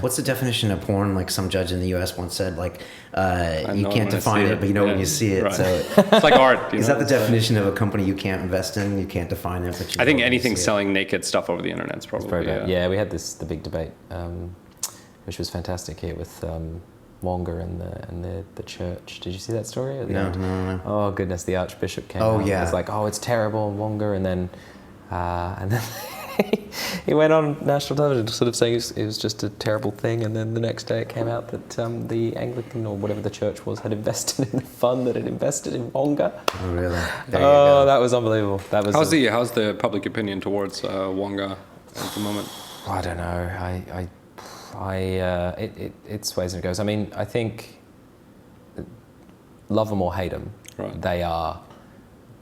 What's the definition of porn? Like some judge in the U.S. once said, like, you know can't define it, but you know when you see it. Right. So it's like art. is that the definition of a company you can't invest in? You can't define it, but you I think know when you anything see it? selling naked stuff over the internet is probably. Yeah, we had the big debate, which was fantastic here with Wonga and the church. Did you see that story? No. Oh goodness, the Archbishop came out. Yeah. It was like, oh, it's terrible, Wonga, and then he went on national television sort of saying it was just a terrible thing, and then the next day it came out that the Anglican or whatever the church was had invested in the fund that had invested in Wonga. Oh, really? Oh, that was unbelievable. That was How's the public opinion towards Wonga at the moment? I don't know. It sways and goes. I mean, I think love them or hate them, right. they are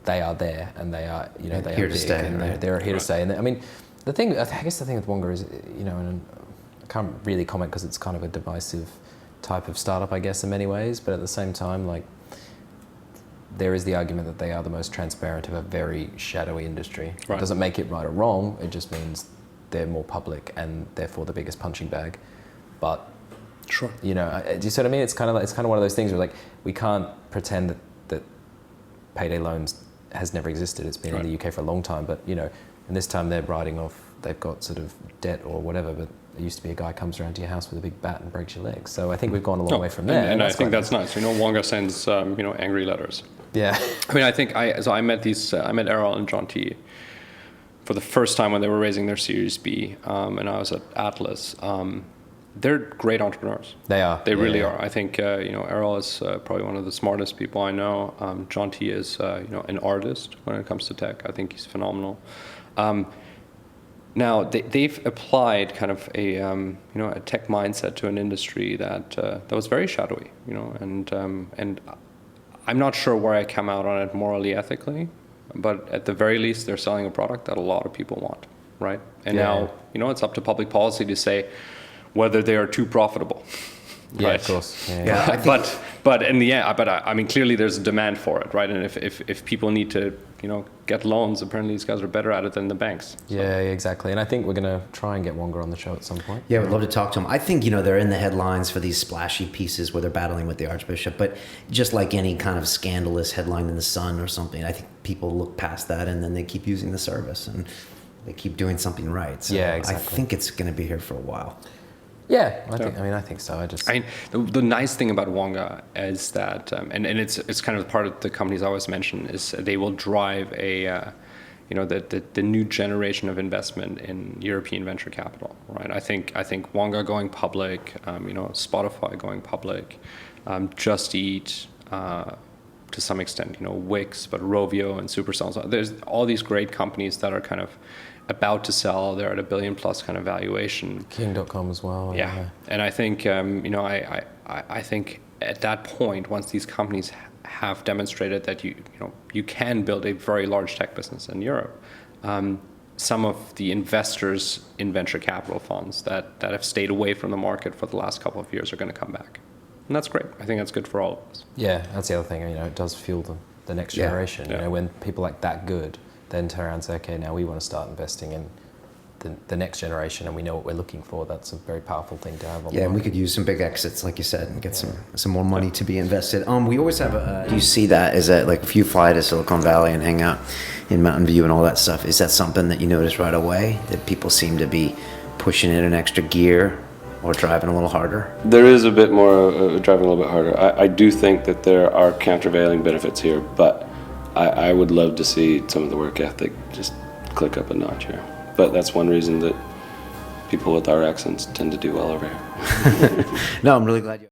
there, and they are they here are to big, stay, and right. they're here to stay. And I mean, I guess the thing with Wonga is, and I can't really comment because it's kind of a divisive type of startup, I guess, in many ways. But at the same time, like, there is the argument that they are the most transparent of a very shadowy industry. Right. It doesn't make it right or wrong. It just means they're more public and therefore the biggest punching bag. But sure, do you see what I mean? It's kind of one of those things where, like, we can't pretend that payday loans has never existed. It's been right. in the UK for a long time, but and this time they're writing off. They've got sort of debt or whatever, but it used to be a guy comes around to your house with a big bat and breaks your legs. So I think we've gone a long way from there. And I think that's nice. Wonga sends angry letters. Yeah. I mean, I think I met Errol and John T. for the first time when they were raising their Series B, and I was at Atlas. They're great entrepreneurs. They are. They really are. I think Errol is probably one of the smartest people I know. John T is an artist when it comes to tech. I think he's phenomenal. Now they've applied kind of a tech mindset to an industry that was very shadowy. And I'm not sure where I come out on it morally, ethically, but at the very least they're selling a product that a lot of people want, right? And now it's up to public policy to say whether they are too profitable. Yeah, right? of course. Yeah. But in the end, I mean, clearly there's a demand for it, right? And if people need to, get loans, apparently these guys are better at it than the banks. So. Yeah, exactly. And I think we're going to try and get Wonga on the show at some point. Yeah, we'd love to talk to them. I think, they're in the headlines for these splashy pieces where they're battling with the Archbishop, but just like any kind of scandalous headline in the Sun or something, I think people look past that and then they keep using the service and they keep doing something right. So yeah, exactly. I think it's going to be here for a while. Yeah, I think so. The nice thing about Wonga is that, and it's kind of part of the companies I always mention, is they will drive the new generation of investment in European venture capital, right? I think Wonga going public, Spotify going public, Just Eat, to some extent, Wix, but Rovio and Supercell. There's all these great companies that are kind of about to sell. They're at $1 billion plus kind of valuation. King.com as well. Yeah. And I think, I think at that point, once these companies have demonstrated that you can build a very large tech business in Europe, some of the investors in venture capital funds that have stayed away from the market for the last couple of years are going to come back. And that's great. I think that's good for all of us. Yeah, that's the other thing. It does fuel the next generation. Yeah. When people like that good then turn around and say, okay, now we want to start investing in the next generation, and we know what we're looking for. That's a very powerful thing to have on. Yeah, and we could use some big exits, like you said, and get some more money to be invested. We always have do you see that? Is that like if you fly to Silicon Valley and hang out in Mountain View and all that stuff, is that something that you notice right away, that people seem to be pushing in an extra gear or driving a little harder? There is a bit more driving a little bit harder. I do think that there are countervailing benefits here, but I would love to see some of the work ethic just click up a notch here. But that's one reason that people with our accents tend to do well over here. No, I'm really glad you...